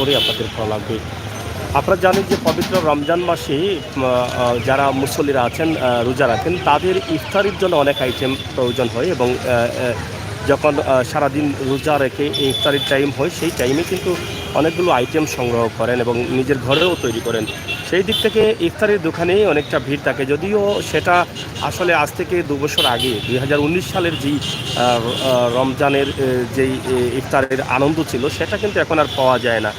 করি আপনাদের ভালো লাগবে। আপনারা জানেন যে পবিত্র রমজান মাসে যারা মুসল্লিরা আছেন রোজা রাখেন তাদের ইফতারির জন্য অনেক আইটেম প্রয়োজন হয় এবং যখন সারাদিন রোজা রেখে ইফতারির টাইম হয় সেই টাইমে কিন্তু অনেকগুলো আইটেম সংগ্রহ করেন এবং নিজের ঘরেও তৈরি করেন। সেই দিক থেকে ইফতারির দোকানেই অনেকটা ভিড় থাকে, যদিও সেটা আসলে আজ থেকে 2 বছর আগে 2019 সালের যেই রমজানের যেই ইফতারের আনন্দ ছিল সেটা কিন্তু এখন আর পাওয়া যায় না।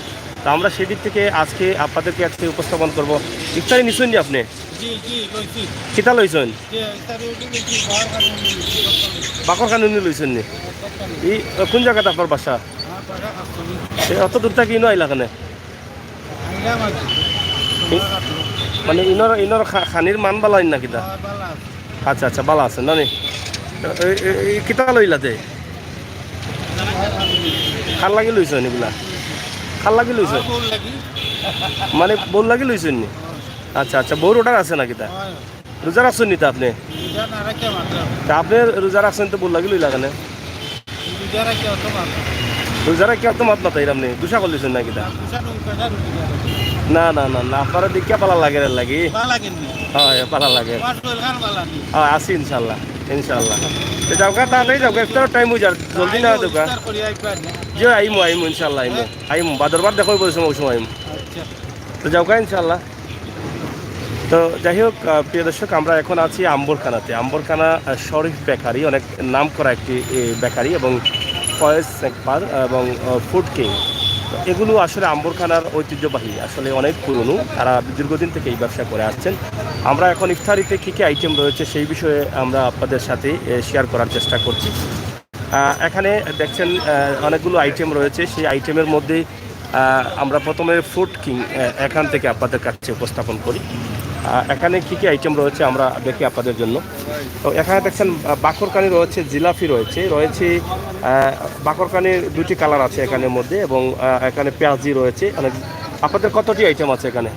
তো আমরা সেই দিক থেকে আজকে আপনাদেরকে আজকে উপস্থাপন করব। ইফতারি নিছেন নি আপনি? কিতা লইছেন? বাকর কানুনি লইছেন নি? এই কোন জায়গাতে আপনার বাসা? অত দূর থেকে ইনো আইলা কেন? মানে ইনর খানির মান বালা না কিতা? আচ্ছা আচ্ছা, বালা আছে না নি? কিতা লইলাতে খাল লাগি লইছেন এগুলা? খাল লাগি লইছেন মানে বল লাগি লইছেন নি? আচ্ছা আচ্ছা, বউর অর্ডার আছে না কিতা? রোজা রাখছেন নি তা আপনি? আপনি রোজা রাখছেন তো বল লাগি লইলা কেন? রোজা রাখি অত মাত না তাই আপনি দুশা করলেছেন না কিতা? না না না না, আপনারা দেখিয়া পালা লাগে লাগি। হয় পালা লাগে। হ্যাঁ আসি ইনশাল্লাহ ইনশাল্লাহ। যাওগা তাড়াতাড়ি যাওগা, ইফতারের টাইম হয়ে যার জলদি না দেওগা। যে আইমু আইমু ইনশাল্লাহ আইমু আইমু বাদরবার দেখো বলছো ওই সময় আইমু। তো যাওগা ইনশাল্লাহ। তো যাই হোক প্রিয় দর্শক, আমরা এখন আছি আম্বরখানাতে। আম্বরখানা শরীফ বেকারি, অনেক নাম করা একটি বেকারি এবং ফয়েজ স্ন্যাকবার এবং ফুড কিং, এগুলো আসলে আম্বরখানার ঐতিহ্যবাহী, আসলে অনেক পুরনো, তারা দীর্ঘদিন থেকে এই ব্যবসা করে আসছেন। আমরা এখন ইফতারিতে কী কী আইটেম রয়েছে সেই বিষয়ে আমরা আপনাদের সাথে শেয়ার করার চেষ্টা করছি। এখানে দেখছেন অনেকগুলো আইটেম রয়েছে, সেই আইটেমের মধ্যে আমরা প্রথমে ফুড কিং এখান থেকে আপনাদের কাছে উপস্থাপন করি। এখানে কী কী আইটেম রয়েছে আমরা দেখি আপনাদের জন্য। তো এখানে দেখছেন বাকরকানি রয়েছে, জিলাপি রয়েছে, বাকরকানির 2টি কালার আছে এখানের মধ্যে এবং এখানে পেঁয়াজি রয়েছে। অনেক আপনাদের কতটি আইটেম আছে এখানে?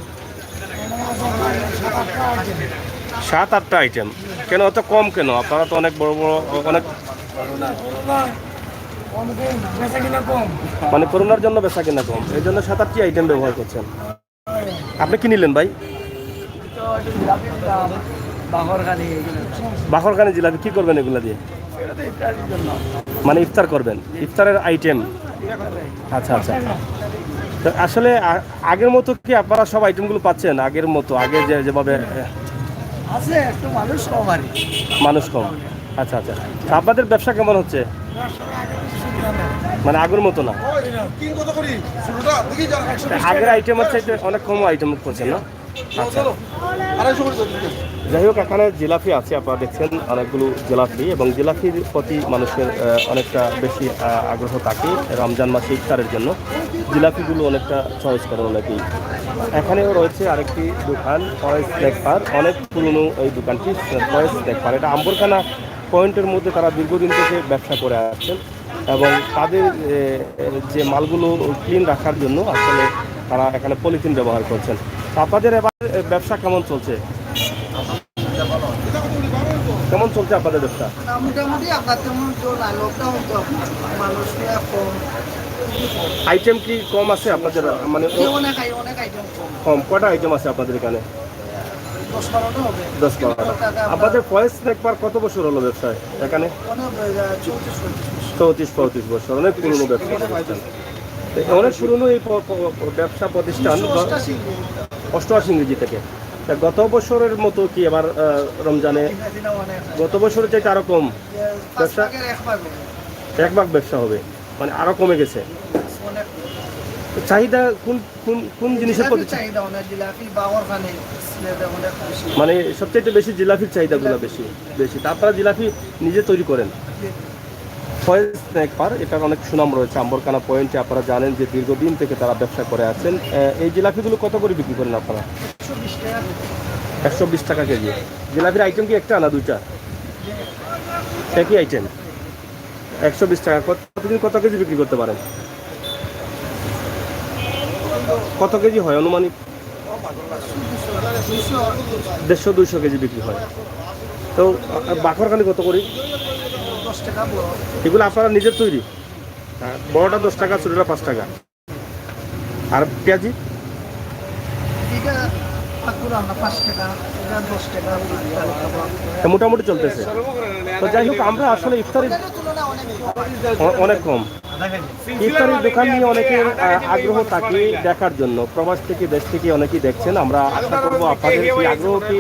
7-8টা আইটেম। কেন অত কম কেন? আপনারা তো অনেক বড় বড়, অনেক মানে করোনার জন্য বেচা কিনা কম, এই জন্য 7-8টি আইটেম ব্যবহার করছেন। আপনি কি নিলেন ভাই? বাকরখানি জিলাপি কি করবেন এগুলা দিয়ে? মানে ইফতার করবেন, ইফতারের আইটেম। আচ্ছা আচ্ছা, তো আসলে আগের মতো কি আপনারা সব আইটেমগুলো পাচ্ছেন? আগের মতো আগে যেভাবে আছে একটু মানুষ কম। আচ্ছা আচ্ছা, আপনাদের ব্যবসা কেমন হচ্ছে? মানে আগের মতো না, আগের আইটেম হচ্ছে অনেক কম আইটেম করছেন না? আচ্ছা, যাই হোক এখানে জিলাপি আছে, আপনারা দেখছেন অনেকগুলো জিলাপি, এবং জিলাপির প্রতি মানুষের অনেকটা বেশি আগ্রহ থাকে রমজান মাসে ইফতারের জন্য। জিলাপিগুলো অনেকটা চয়েস করেন অনেকেই। এখানেও রয়েছে আরেকটি দোকান ফয়েজ স্ন্যাকবার, অনেক পুরনো এই দোকানটি ফয়েজ স্ন্যাকবার। এটা আম্বরখানা পয়েন্টের মধ্যে তারা দীর্ঘদিন থেকে ব্যবসা করে আসছেন এবং তাদের যে মালগুলো ক্লিন রাখার জন্য আসলে তারা এখানে পলিথিন ব্যবহার করছেন। আপনাদের এবার ব্যবসা কেমন চলছে? কেমন চলছে আপনাদের ব্যবসা? আইটেম কি কম আছে আপনাদের? মানে কম কয়টা আইটেম আছে আপনাদের এখানে? 10-12টা। আপনাদের ফয়েজ স্ন্যাকবার কত বছর হলো ব্যবসায় এখানে? 34-35 বছর, অনেক পুরনো ব্যবসা প্রতিষ্ঠান, অনেক পুরনো এই ব্যবসা প্রতিষ্ঠান। 88 ইংরেজি থেকে। গত বছরের মতো কি এবার রমজানে গত বছরের চাইতে আরো কম ব্যবসা? 1 ভাগ ব্যবসা হবে, মানে আরো কমে গেছে। চাহিদা কোন কোন কোন জিনিসের প্রতি? মানে সবচেয়ে বেশি জিলাপির চাহিদাগুলো বেশি বেশি। আপনারা জিলাপি নিজে তৈরি করেন? ফয়েজ স্ন্যাকবার, এটার অনেক সুনাম রয়েছে আম্বরখানা পয়েন্টে। আপনারা জানেন যে দীর্ঘদিন থেকে তারা ব্যবসা করে আছেন। এই জিলাপিগুলো কত করে বিক্রি করেন আপনারা? 120 টাকা কেজি। জিলাপির আইটেম কি একটা না 2টা? একই আইটেম 120 টাকা। প্রতিদিন কত কেজি বিক্রি করতে পারেন? কত কেজি হয় আনুমানিক? 150-200 কেজি বিক্রি হয়। তো বাকরখানি কত করি? এগুলো আপনারা নিজের তৈরি? বড়টা 10 টাকা, ছোটটা 5 টাকা। আর পেঁয়াজি এটা ঠাকুর আমরা 5 টাকা, এটা 10 টাকা, মোটামুটি চলতেছে। তো যাই হোক, আমরা আসলে ইফতারির অনেক কম। ইফতারির দোকান নিয়ে অনেকের আগ্রহ থাকে দেখার জন্য, প্রবাস থেকে দেশ থেকে অনেকেই দেখছেন। আমরা আশা করবো আপনাদের সেই আগ্রহকে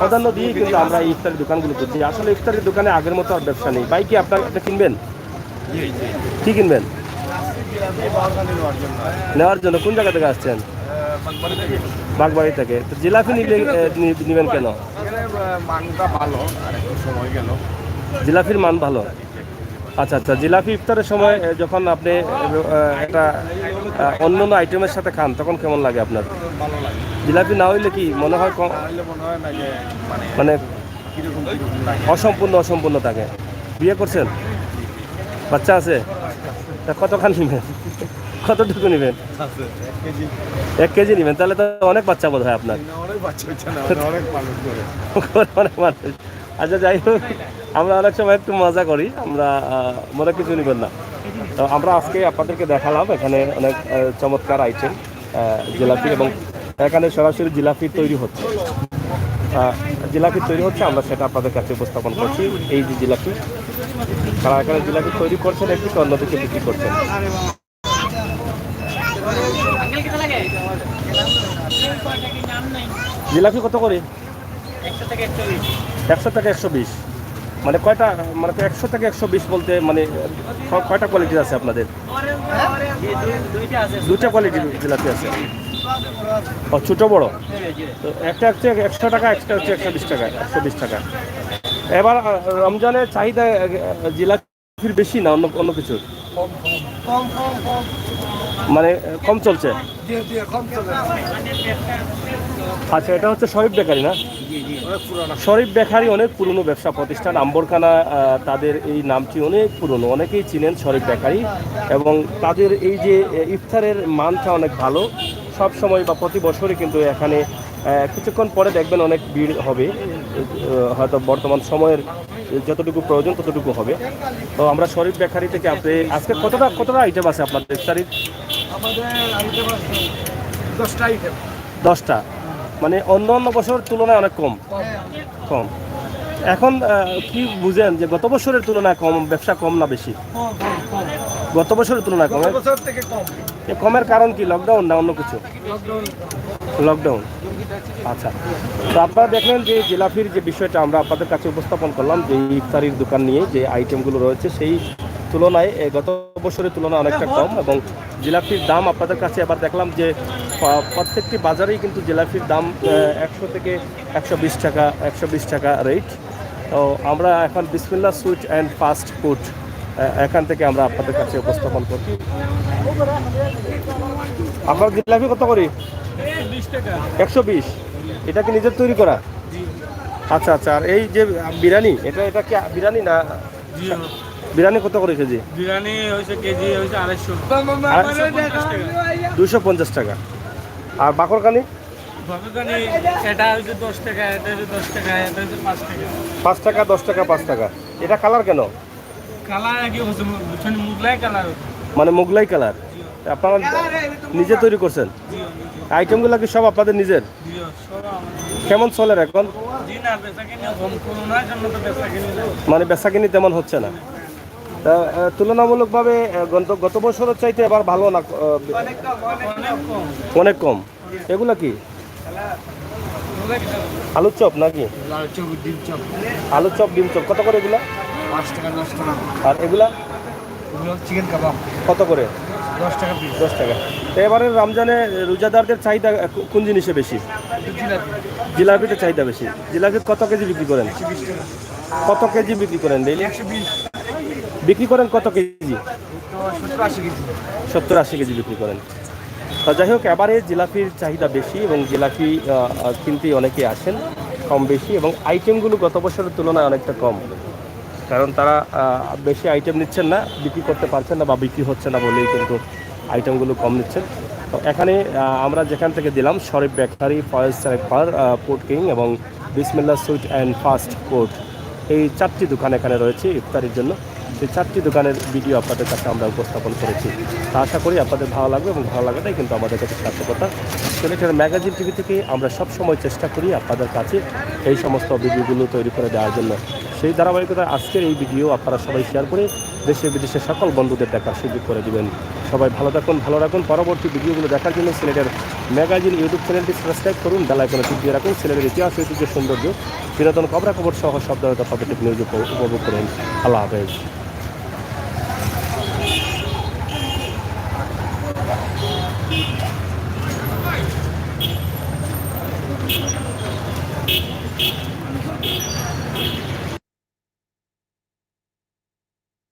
প্রাধান্য দিয়ে কিন্তু আমরা এই ইফতারির দোকানগুলো করছি। আসলে ইফতারির দোকানে আগের মতো আর ব্যবসা নেই। ভাই কি আপনি কিনবেন? কি কিনবেন? নেওয়ার জন্য। কোন জায়গা থেকে আসছেন? বাগবাড়ি থেকে। তো জিলাপি নেবেন কেন? জিলাপির মান ভালো। আচ্ছা আচ্ছা, জিলাপি ইফতারের সময় যখন আপনি একটা অন্য অন্য আইটেমের সাথে খান তখন কেমন লাগে আপনার? জিলাপি না হইলে কি মনে হয় মানে অসম্পূর্ণ থাকে। বিয়ে করছেন? বাচ্চা আছে? তা কতখান নেবেন? কতটুকু নেবেন? 1 কেজি নেবেন? তাহলে তো অনেক বাচ্চা বোধ হয় আপনার। অনেক মানুষ। আচ্ছা যাই হোক, আমরা অনেক সময় একটু মজা করি, আমরা মনে কিছু নেবেন না। তো আমরা আজকে আপনাদেরকে দেখালাম এখানে অনেক চমৎকার আইটেম জিলাপি, এবং এখানে সরাসরি জিলাপি তৈরি হচ্ছে। আমরা সেটা আপনাদের কাছে উপস্থাপন করছি। এই যে জিলাপি, তারা এখানে জিলাপি তৈরি করছেন, একদিকে অন্যদিকে বিক্রি করছেন। জিলাপি কত করে? 100 থেকে 120। মানে কয়টা? মানে 100 থেকে 120 বলতে মানে কয়টা কোয়ালিটির আছে আপনাদের? দুইটা কোয়ালিটির জিলাপি আছে। ও, ছোটো বড়। তো একটা হচ্ছে 100 টাকা, একটা হচ্ছে 120 টাকা, 120 টাকা। এবার রমজানের চাহিদা জিলাপির বেশি না অন্য কিছুর? মানে কম চলছে। আচ্ছা, এটা হচ্ছে শরীফ বেকারি না? শরীফ বেকারি অনেক পুরনো ব্যবসা প্রতিষ্ঠান। আম্বরখানা, তাদের এই নামটি অনেক পুরনো, অনেকেই চিনেন শরীফ বেকারি। এবং তাদের এই যে ইফতারের মানটা অনেক ভালো। সব সময় বা প্রতি বছরই কিন্তু এখানে কিছুক্ষণ পরে দেখবেন অনেক ভিড় হবে। হয়তো বর্তমান সময়ের যতটুকু প্রয়োজন ততটুকু হবে। তো আমরা শরীফ বেকারি থেকে আপনি আজকে কতটা আইটেম আছে আপনাদের ইফতারির? আমাদের আইটেম আছে 10টা আইটেম। 10টা? মানে অন্য বছরের তুলনায় অনেক কম। এখন কি বুঝেন যে গত বছরের তুলনায় কম ব্যবসা, কম না বেশি? গত বছরের তুলনায় কম। কমের কারণ কি? লকডাউন না অন্য কিছু? লকডাউন। আচ্ছা, তো আপনারা দেখলেন যে জিলাপির যে বিষয়টা আমরা আপনাদের কাছে উপস্থাপন করলাম, যে ইফতারির দোকান নিয়ে যে আইটেমগুলো রয়েছে সেই তুলনায় গত বছরের তুলনায় অনেকটা কম। এবং জিলাপির দাম আপনাদের কাছে এবার দেখলাম যে প্রত্যেকটি বাজারেই কিন্তু জিলাপির দাম 100 থেকে 120 টাকা রেট। তো আমরা এখন বিসমিল্লাহ সুইট অ্যান্ড ফাস্ট ফুড এখান থেকে আমরা আপনাদের কাছে উপস্থাপন করছি। আপনার জিলাপি কত করে? 120। এটা কি নিজের তৈরি করা? আচ্ছা আচ্ছা। আর এই যে বিরিয়ানি, এটা কি বিরিয়ানি না? বিরিয়ানি কত করে কেজি? বিরিয়ানি হয়েছে কেজি হয়েছে 250 টাকা। আর বাকরকানি? বাকরকানি এটা হয়েছে 10 টাকা, এটা হয়েছে 10 টাকা, এটা হয়েছে 5 টাকা। 5 টাকা, 10 টাকা, 5 টাকা। এটা কালার কেন? কালার কি হচ্ছে? মুগলাই কালার। মানে মুগলাই কালার। আপনারা নিজে তৈরি করছেন? আইটেমগুলো কি সব আপনাদের নিজের? কেমন চলে এখন? মানে বেচাকিনি তেমন হচ্ছে না। তুলনামূলকভাবে গত বছরের চাইতে এবার ভালো না? অনেক কম। এগুলা কি আলুর চপ নাকি? আলুর চপ, ডিম চপ কত করে এগুলা? 5 টাকা, 10 টাকা। আর এগুলা? চিকেন কাবাব কত করে? 10 টাকা পিস। 10 টাকা। তো এবারে রমজানে রোজাদারদের চাহিদা কোন জিনিসে বেশি? জিলাপিতে চাহিদা বেশি। জিলাপি কত কেজি বিক্রি করেন? কত কেজি বিক্রি করেন ডেইলি? 120 বিক্রি করেন কত কেজি? 70-80 কেজি। 70-80 কেজি বিক্রি করেন। যাই হোক, এবারে জিলাপির চাহিদা বেশি এবং জিলাপি কিনতে অনেকে আসেন কম বেশি। এবং আইটেমগুলো গত বছরের তুলনায় অনেকটা কম, কারণ তারা বেশি আইটেম নিচ্ছেন না, বিক্রি করতে পারছেন না বা বিক্রি হচ্ছে না বলেই কিন্তু আইটেমগুলো কম নিচ্ছেন। তো এখানে আমরা যেখান থেকে দিলাম শরীফ বেকারি, ফয়েজ সারেফার, ফুড কিং এবং বিসমিল্লাহ সুইট অ্যান্ড ফাস্ট ফুড, এই 4টি দোকান এখানে রয়েছে ইফতারির জন্য। সেই 4টি দোকানের ভিডিও আপনাদের কাছে আমরা উপস্থাপন করেছি। তা আশা করি আপনাদের ভালো লাগবে এবং ভালো লাগাটাই কিন্তু আমাদের কাছে সার্থকতা। সিলেটের ম্যাগাজিন টিভি থেকে আমরা সবসময় চেষ্টা করি আপনাদের কাছে এই সমস্ত ভিডিওগুলো তৈরি করে দেওয়ার জন্য। সেই ধারাবাহিকতায় আজকের এই ভিডিও আপনারা সবাই শেয়ার করে দেশে বিদেশে সকল বন্ধুদের দেখার সুযোগ করে দিবেন। সবাই ভালো থাকুন, ভালো রাখুন। পরবর্তী ভিডিওগুলো দেখার জন্য সিলেটের ম্যাগাজিন ইউটিউব চ্যানেলটি সাবস্ক্রাইব করুন, বেল আইকনে টিপ দিয়ে রাখুন। সিলেটের ইতিহাস, ঐতিহ্য, সৌন্দর্য, বিনোদন, খবরাখবর সহ সব ধরনের তথ্যভিত্তিক নিউজ উপভোগ করুন। আল্লাহ হাফেজ।